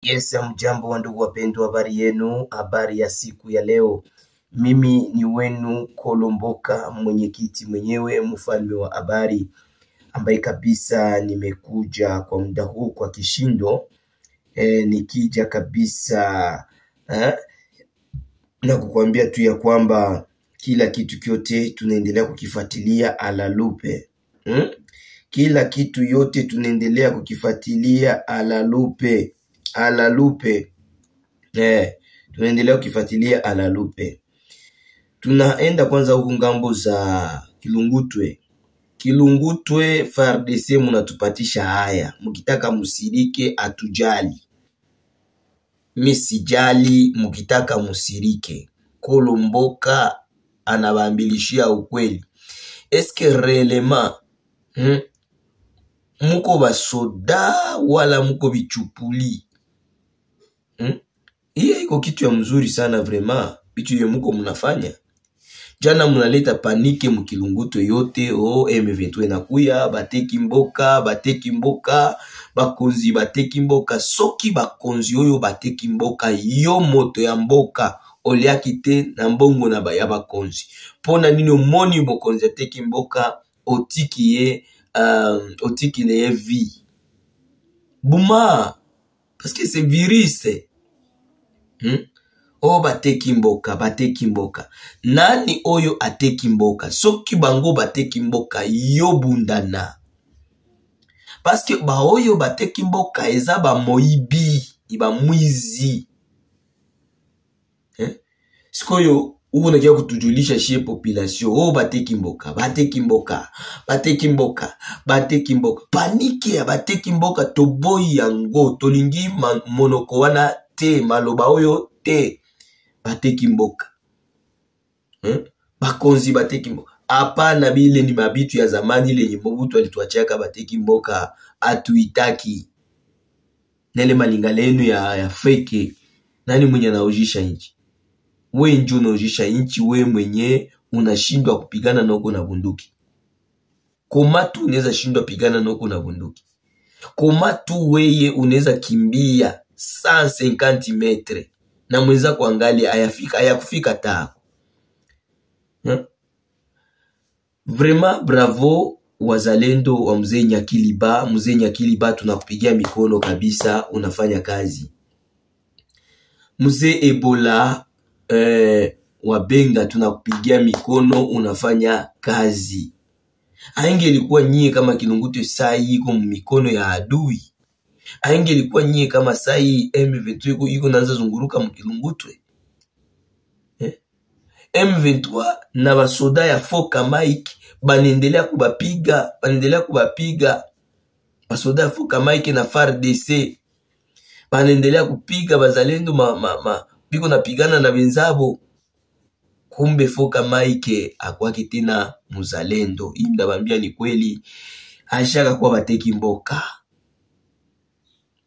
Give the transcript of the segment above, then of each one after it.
Yes, mjambo wa ndugu wapendwa, habari yenu, habari ya siku ya leo. Mimi ni wenu Kolomboka, mwenyekiti mwenyewe, mfalme wa habari, ambaye kabisa nimekuja kwa muda huu kwa kishindo. Nikija kabisa na kukuambia tu ya kwamba kila kitu kyote tunaendelea kukifuatilia ala lupe. Kila kitu yote tunaendelea kukifuatilia ala lupe. Tunaendelea kukifuatilia ala lupe. Tunaenda kwanza huku ngambo za Kilungutwe. FARDC munatupatisha haya, mukitaka musirike atujali, misijali, mukitaka musirike. Kolomboka anabambilishia ukweli. Eske relema muko basoda wala muko bichupuli? Hiyo iko kitu ya mzuri sana vraiment, bitu ye muko munafanya. Jana munaleta panike mukilunguto yote. M23 nakuya, bateki mboka, bakonzi bateki mboka. Soki bakonzi oyo bateki mboka, yo moto ya mboka oliaki te na mbongo na ya bakonzi. Pona nini moni bokonzi ateki mboka otiki ye vie buma, parce que c'est virus. Bateki mboka. Nani oyo ateki mboka? Soki bango bateki mboka, yo bundana. Parce que ba oyo bateki mboka eza ba moibi, iba mwizi. Sikoyo uko nakia kutujulisha shie population, bateki mboka. Panike ya bateki mboka, toboyi yango, tolingi monoko wana te, maloba oyo te. Bateki mboka. Bakonzi bateki mboka. Hapana, bile ni mabitu ya zamani lenye Mobutu alituachaka. Bateki mboka atuitaki. Nele malingala yenu ya fake. Nani mwenye anaojisha nchi? We njo unaojisha nchi, we mwenye unashindwa kupigana noko na bunduki. Komatu unaweza shindwa pigana noko na bunduki? Komatu weye unaweza kimbia 150 metre na mweza kuangalia hayakufika ta. Vraiment bravo wazalendo wa mzee Nyakiliba, tunakupigia mikono kabisa, unafanya kazi. Mzee Ebola Wabenga, tunakupigia mikono, unafanya kazi. Ainge ilikuwa nyie kama Kilungutwe sai iko mikono ya adui. Ainge ilikuwa nyie kama sai M23 iko naanza zunguruka mkilungutwe. M23 na basoda ya Foka Mike banendelea kubapiga. Basoda ya Foka Mike na FARDC banendelea kupiga bazalendo biko napigana na benzabo. Kumbe Foka Mike akwaki tena muzalendo. Hii ndabambia ni kweli, ashaka kwa bateki mboka.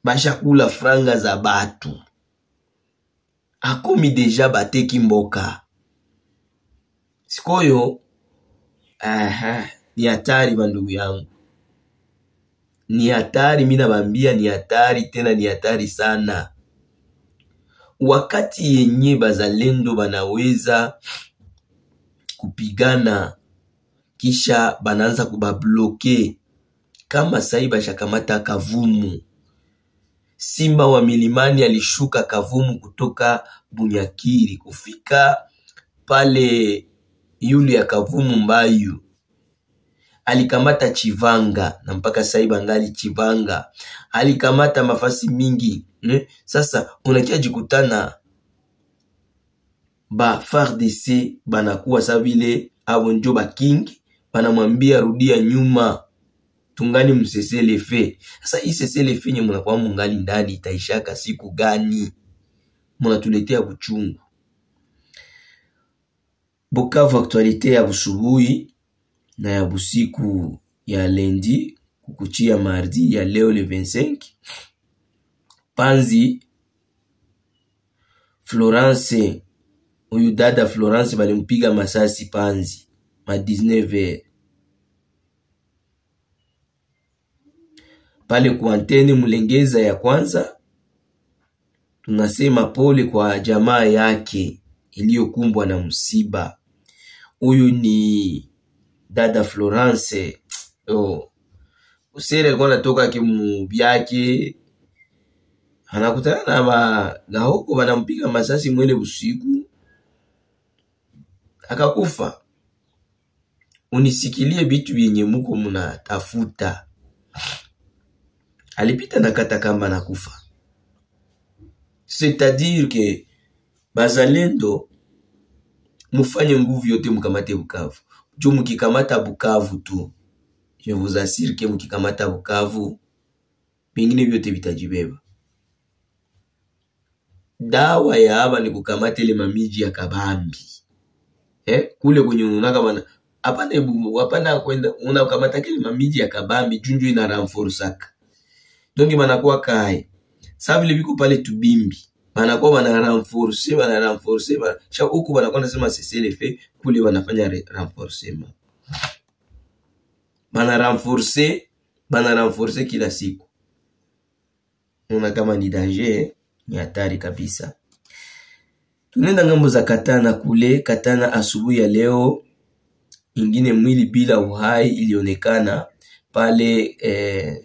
Basha kula franga za batu. Akomi deja bateki mboka. Sikoyo ni hatari bandugu yangu. Ni hatari, mina bambia ni hatari, tena ni hatari sana. Wakati yenye bazalendo banaweza kupigana, kisha bananza kubabloke. Kama sai bashakamata Kavumu. Simba wa milimani alishuka Kavumu kutoka Bunyakiri kufika pale yule ya Kavumu Mbayu. Alikamata Chivanga na mpaka sai bangali Chivanga. Alikamata mafasi mingi. Sasa unakia jikutana ba FARDC banakuwa sa vile abo njo ba king, banamwambia rudia nyuma, tungani msesele fe. Sasa isesele fe nye munakuwa mungali ndani, itaishaka siku gani? Munatuletea buchungu. Bukavu aktualite ya busubuhi na ya busiku ya lendi kukuchia mardi ya leo le 25. Panzi Florence, huyu dada Florence balimpiga masasi Panzi ma 19h. Pale kuanteni Mulengeza ya kwanza tunasema pole kwa jamaa yake iliyokumbwa na msiba. Huyu ni dada Florence. Usere alikuwa anatoka kimubyake, anakutana na bagahoko banampiga masasi mwele usiku, akakufa. Unisikilie bitu vyenye muko mnatafuta. Alipita na kata kamba na kufa. C'est-à-dire que bazalendo mufanye nguvu yote mukamate Bukavu. Jo mukikamata Bukavu tu, je vous assure que mukikamata Bukavu, pengine vyote vitajibeba. Dawa ya haba ni kukamata ile mamiji ya kabambi. Kule kwenye unaka bana, hapana kwenda unakamata kile mamiji ya kabambi, junju ina renforcaka. Donc banakuwa kai. Sa vile biko pale Tubimbi, banakuwa bana renforcer, cha huku banakuwa nasema c'est le fait, kule wanafanya renforcement. Bana renforcer kila siku. Una kama ni danger, ni hatari kabisa. Tunenda ngambo za Katana kule. Katana asubuhi ya leo, ingine mwili bila uhai ilionekana pale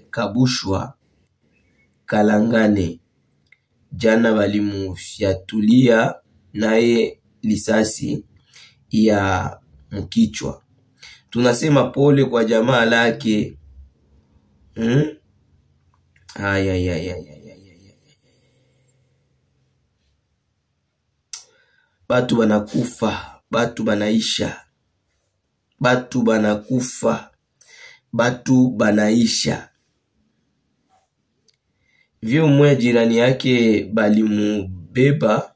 Kabushwa Kalangane. Jana walimufyatulia naye lisasi ya mkichwa. Tunasema pole kwa jamaa lake. Batu banakufa, batu banaisha. Batu banakufa, batu banaisha. Vyo mwe jirani yake balimubeba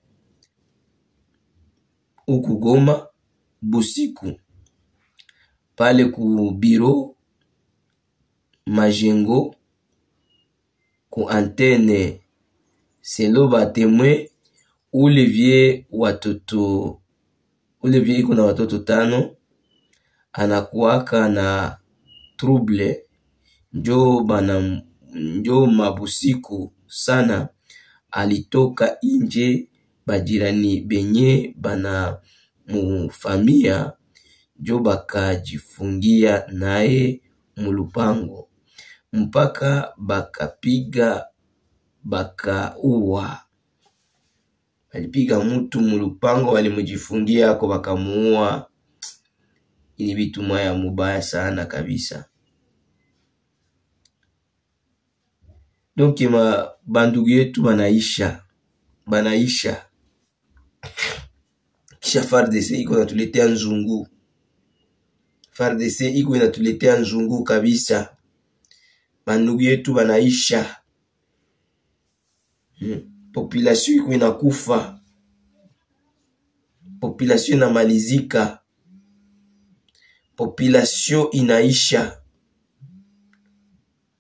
huku Goma busiku, pale ku biro Majengo, ku antene. Selo batemwe Olivier iko na watoto 5, anakuwaka na trouble, njo mabusiku sana alitoka inje, bajirani benye bana mufamia njo bakajifungia naye mulupango, mpaka bakapiga bakaua. Alipiga mtu mulupango, walimujifungia ako bakamuua. Ini bitu moya mubaya sana kabisa. Donc bandugu yetu banaisha. Kisha FARDC iko inatuletea nzungu. FARDC iko inatuletea nzungu kabisa. Bandugu yetu banaisha. Population iko inakufa. Population inamalizika. Population inaisha.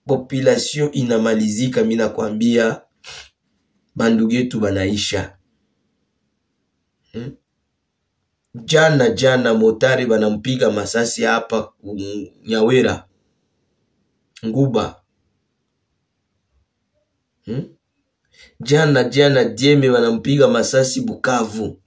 Population inamalizika, mina kwambia. Bandugu yetu banaisha. Jana motari banampiga masasi hapa Nyawera Nguba. Jana Dieme banampiga masasi Bukavu.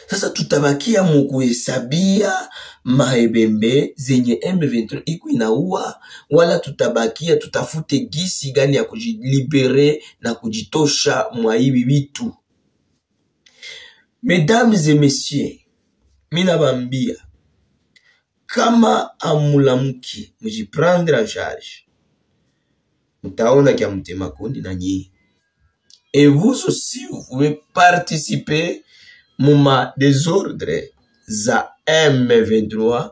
Sasa tutabakia mukuhesabia maebembe zenye M23 iko inaua, wala tutabakia tutafute gisi gani ya kujilibere na kujitosha mwa hivi vitu? Mesdames et messieurs, mina bambia, kama amulamuki mujiprendre en charge, mutaona kia mutema kondi na nyi. Et vous aussi, vous pouvez participer muma désordre za M23,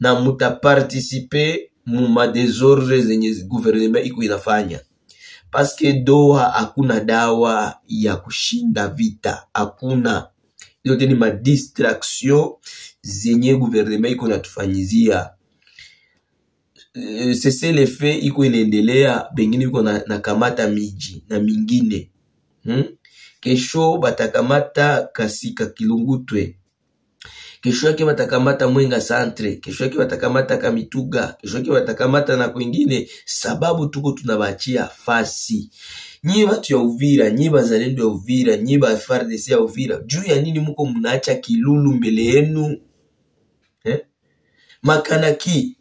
na muta participer muma désordre zenye gouvernement iko inafanya. Parce que Doha hakuna dawa ya kushinda vita, hakuna. Yote ni ma distraction zenye gouvernement iko natufanyizia. C'est l'effet iko inaendelea, bengine iko na kamata miji na mingine. Kesho batakamata Kasika Kilungutwe. Kesho yake batakamata Mwenga Centre. Kesho yake batakamata Kamituga. Kesho yake batakamata na kwingine, sababu tuko tunabachia fasi. Nyie watu ya Uvira, nyie bazalendo ya Uvira, nyie ba FARDC ya Uvira, juu ya nini muko mnaacha kilulu mbele yenu? Makanaki,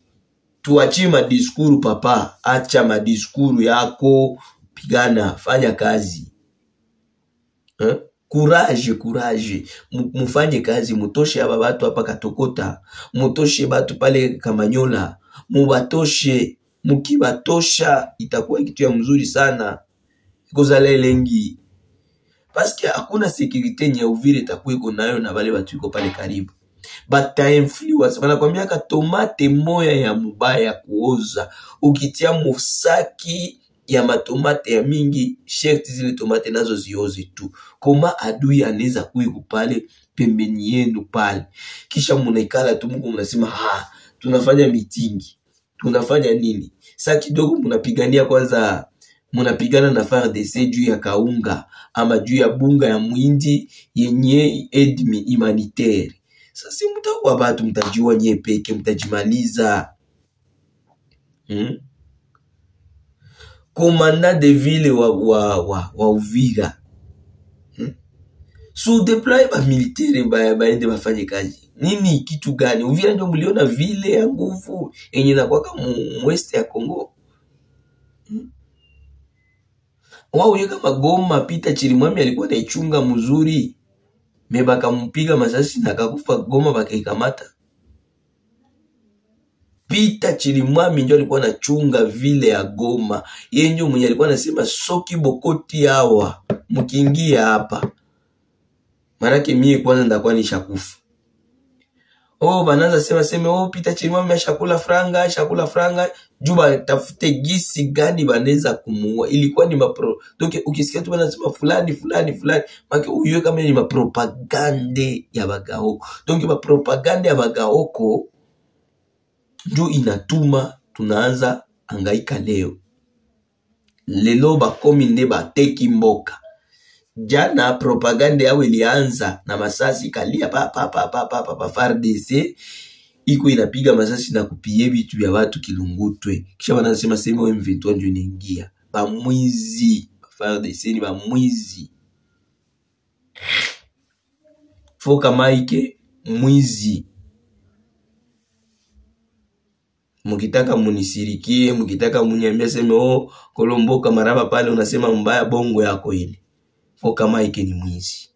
tuachie madiskuru papa, acha madiskuru yako, pigana, fanya kazi. Courage, mufanye kazi, mutoshe aba batu hapa Katokota, mutoshe batu pale Kamanyola, mubatoshe, mukibatosha itakuwa kitu ya mzuri sana. Kozala elengi. Paske hakuna security nye Uvira itakuwa iko nayo na wale watu iko pale karibu. Bata influence, wanakwambia ka tomate moya ya mubaya kuoza, ukitia musaki ya matomate ya mingi, sherti zile tomate nazo zioze tu. Koma adui aneza kuiku pale pembeni yenu pale. Kisha munaikala tu mungu munasema tunafanya mitingi. Tunafanya nini? Saa kidogo munapigania kwanza, munapigana na FARDC juu ya kaunga ama juu ya bunga ya mwindi yenye aide humanitaire. Sasa mutakuwa batu mtajua nye peke, mtajimaliza. Komanda de ville wa Uvira. So deploy ba militaire baende bafanye kazi. Nini kitu gani? Uvira ndio mliona vile ya nguvu yenye na kwaka mweste ya Kongo. Wao yeka Magoma Pita Chirimwami alikuwa na ichunga mzuri. Mebaka mpiga masasi na akakufa Goma bakaikamata. Pita Chirimwami ndio alikuwa anachunga vile ya Goma. Yeye ndio mwenye alikuwa anasema soki bokoti hawa mkiingia hapa. Manake mie kwanza ndakuwa nishakufa. Banaanza sema Pita Chirimwami shakula franga, juba tafute gisi gani baneza kumuua. Ilikuwa ni donc ukisikia tu banasema fulani, maki uyo kama ni mapropagande ya bagaoko. Donc mapropagande ya bagaoko ndio inatuma tunaanza angaika leo. Lelo bakomi nde bateki mboka. Jana propaganda yao ilianza na masasi kalia pa FARDC iko inapiga masasi na kupie bitu vya watu Kilungutwe. Kisha wanasema M23 ndio inaingia. Bamwizi, FARDC ni bamwizi. Foka Mike mwizi. Mukitaka munisirikie, mukitaka muniambia Kolomboka maraba pale unasema mbaya bongo yako ile. Foka Mike ni mwizi.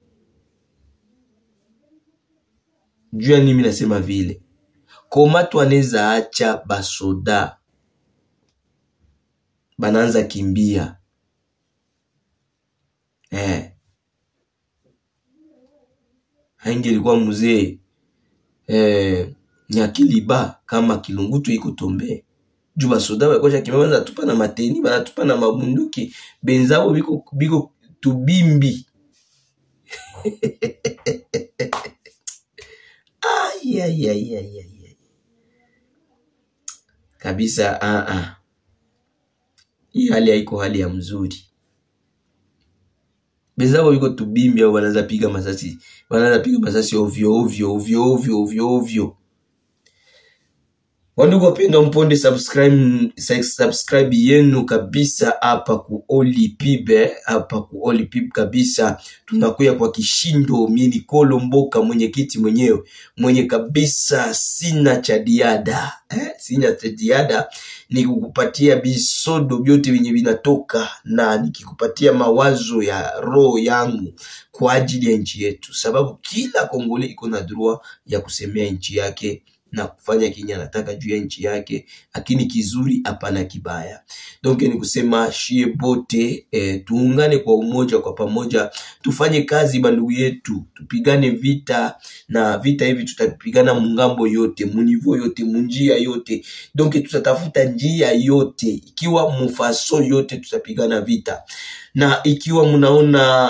Jua nimi nasema vile. Koma tuaneza acha basoda bananza kimbia. Haingi ilikuwa mzee Nyakiliba kama Kilungutu iko Tombe. Juu basoda bakosha kimbia banza tupa na mateni, banatupa na mabunduki, benzao biko tubimbi. Kabisa hii hali haiko hali ya mzuri. Benzao yuko tubimbi au wanaanza piga masasi ovyo. Wandugu wapendwa, mponde subscribe yenu kabisa hapa ku Oli Pib kabisa. Tunakuya kwa kishindo, mimi Kolomboka mwenyekiti mwenyewe, mwenye kabisa sina chadiada. Sina chadiada ni kukupatia bisodo byote venye vinatoka na nikikupatia mawazo ya roho yangu kwa ajili ya nchi yetu. Sababu kila Kongole iko na droit ya kusemea nchi yake na kufanya kinye anataka juu ya nchi yake, lakini kizuri hapana kibaya. Donc ni kusema shie bote tuungane kwa umoja, kwa pamoja tufanye kazi bandugu yetu, tupigane vita, na vita hivi tutapigana mungambo yote, munivo yote, munjia yote. Donc tutatafuta njia yote, ikiwa mufaso yote tutapigana vita. Na ikiwa munaona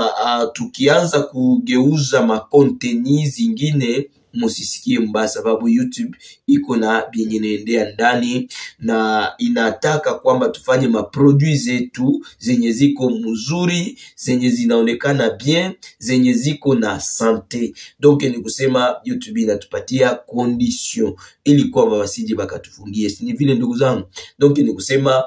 tukianza kugeuza makonteni zingine, musisikie mbaya, sababu YouTube iko na bienye naendea ndani na inataka kwamba tufanye maproduits zetu zenye ziko mzuri, zenye zinaonekana bien, zenye ziko na sante. Donc ni kusema YouTube inatupatia condition ili kwamba wasije bakatufungie. Si ni vile ndugu zangu? Donc ni kusema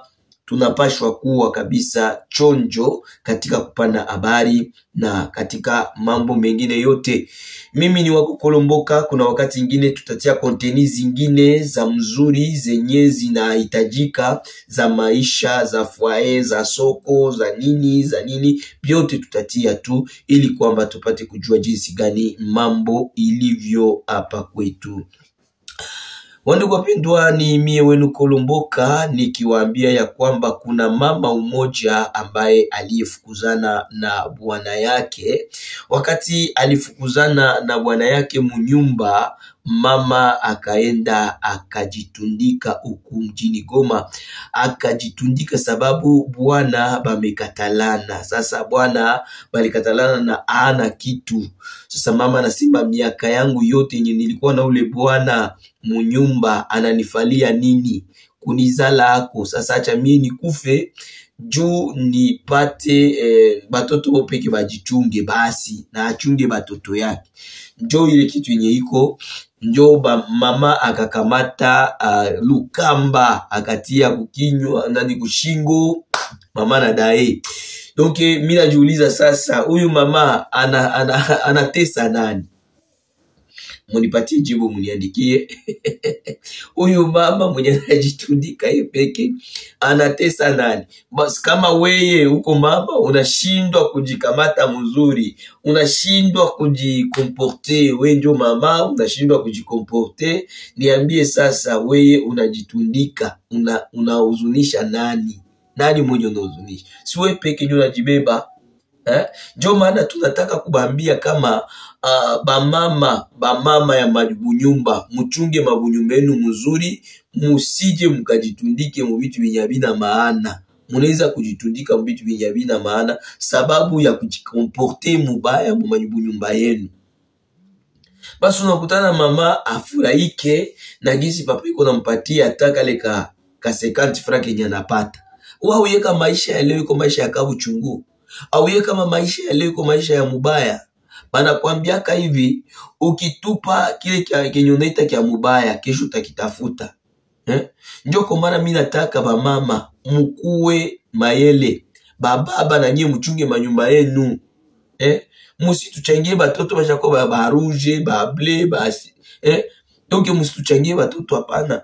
tunapashwa kuwa kabisa chonjo katika kupanda habari na katika mambo mengine yote. Mimi ni wako Kolomboka. Kuna wakati ingine tutatia konteni zingine za mzuri zenye zinahitajika, za maisha, za foyer, za soko, za nini vyote tutatia tu, ili kwamba tupate kujua jinsi gani mambo ilivyo hapa kwetu. Wandugu wapendwa, ni mie wenu Kolomboka nikiwaambia ya kwamba kuna mama umoja ambaye aliyefukuzana na bwana yake. Wakati alifukuzana na bwana yake munyumba, mama akaenda akajitundika huku mjini Goma. Akajitundika sababu bwana bamekatalana. Sasa bwana balikatalana na ana kitu. Sasa mama anasema miaka yangu yote yenye nilikuwa na ule bwana munyumba ananifalia nini kunizala hako. Sasa acha mimi nikufe juu nipate batoto peke bajichunge, basi na achunge batoto yake. Njoo ile kitu yenye iko, njoo mama akakamata lukamba akatia kukinywa ndani kushingo mama na dae. Donc mimi najiuliza sasa, huyu mama anatesa nani? Munipatie jibu, muniandikie. Huyu mama mwenye anajitundika peke anatesa nani? Basi kama weye uko mama unashindwa kujikamata mzuri, unashindwa kujikomporte, wewe ndio mama unashindwa kujikomporte, niambie sasa, weye unajitundika unahuzunisha nani? Nani mwenye unahuzunisha? Si wewe peke ndio unajibeba. Ndio maana tunataka kubambia kama bamama ya mabunyumba, mchunge mabunyumba yenu mzuri, musije mkajitundike mu vitu vyenye havina maana. Munaweza kujitundika mu vitu vyenye havina maana sababu ya kujikomporte mubaya mu mabunyumba yenu. Basi unakutana mama afurahike na gisi papa iko nampatia ataka le ka 50 francs yenye anapata. Wao yeka maisha ya leo iko maisha ya kabu chungu. Au ye kama maisha ya leo kwa maisha ya mubaya. Bana kuambiaka hivi, ukitupa kile kenye unaita kia mubaya, kesho utakitafuta. Ndio kwa maana mimi nataka ba mama mkuwe mayele, baba na nyie mchunge manyumba yenu. Musituchangie batoto bashakoba ba rouge, ba bleu, basi. Donc musituchangie batoto hapana.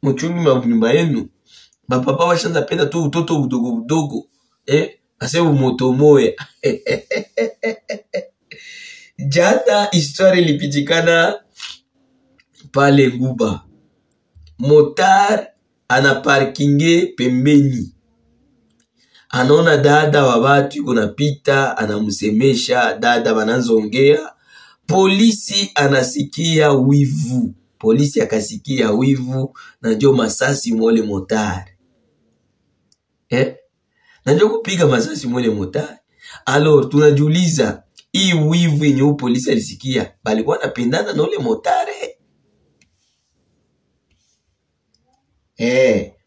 Mchunge manyumba yenu. Bapapa bashanza penda tu utoto udogo. Ase umoto moya. Jana histoire ilipitikana pale Nguba. Motar ana parkinge pembeni. Anaona dada wa watu yuko napita, anamsemesha, dada wananzongea. Polisi anasikia wivu. Polisi akasikia wivu na ndio masasi mwole motar. Na ndio kupiga masasi mwele motari. Alors tunajiuliza, hii wivu yenye polisi alisikia balikuwa napendana na ule motare?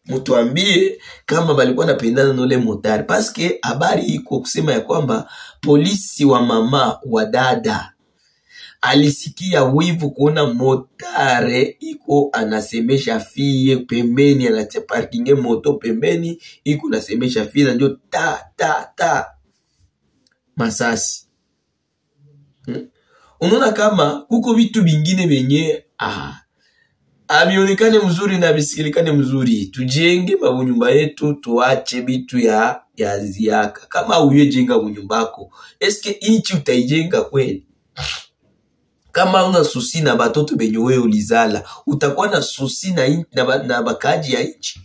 Mtuambie kama balikuwa napendana na ule motare, paske habari iko kusema ya kwamba polisi wa mama wa dada alisikia wivu kuona motare iko anasemesha fie pembeni, anatia parkinge moto pembeni, iko anasemesha fie na ndio ta masasi. Unaona kama kuko vitu vingine venye avionekane mzuri na bisikilikane mzuri. Tujenge mabunyumba yetu, tuache bitu ya ziaka. Kama uye jenga bunyumbako, eske inchi utaijenga kweli? Kama una susi na batoto benye wewe ulizala, utakuwa na susi na bakaji ya inchi?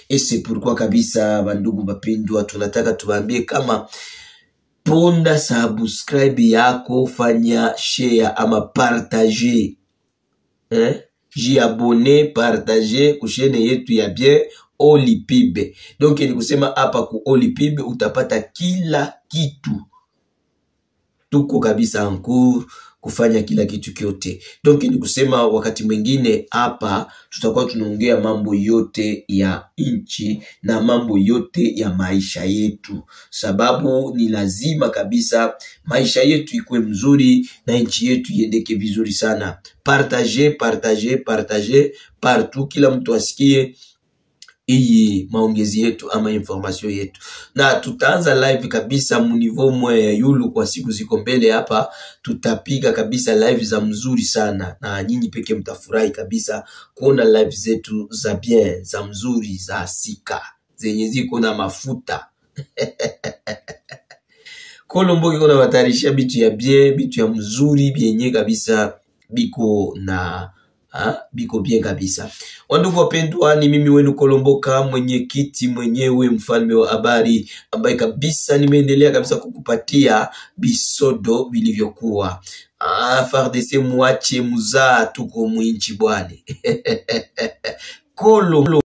Ese pourquoi kabisa bandugu bapendwa, tunataka tubambie kama ponda subscribe yako, fanya share ama partager. Jiabone, partager kushene yetu ya bien Olipibe. Donc ni kusema hapa ku Olipibe utapata kila kitu. Tuko kabisa anku kufanya kila kitu kyote. Donc ni kusema wakati mwingine hapa tutakuwa tunaongea mambo yote ya inchi na mambo yote ya maisha yetu. Sababu ni lazima kabisa maisha yetu ikuwe mzuri na inchi yetu iendeke vizuri sana. Partager partout, kila mtu asikie iyi maongezi yetu ama information yetu, na tutaanza live kabisa muniveau mwe ya yulu kwa siku ziko mbele hapa. Tutapiga kabisa live za mzuri sana, na nyinyi peke mtafurahi kabisa kuona live zetu za bien, za mzuri, za sika zenye ziko na mafuta. Kolomboki kuna watarishia bitu ya bien, bitu ya mzuri, bienye kabisa biko na biko bien kabisa. Wandugu wapendwa, ni mimi wenu Kolomboka, mwenye kiti mwenyewe, mfalme wa habari, ambaye kabisa nimeendelea kabisa kukupatia bisodo vilivyokuwa. FARDC muache muzaa, tuko mwinchi bwane. Kolombo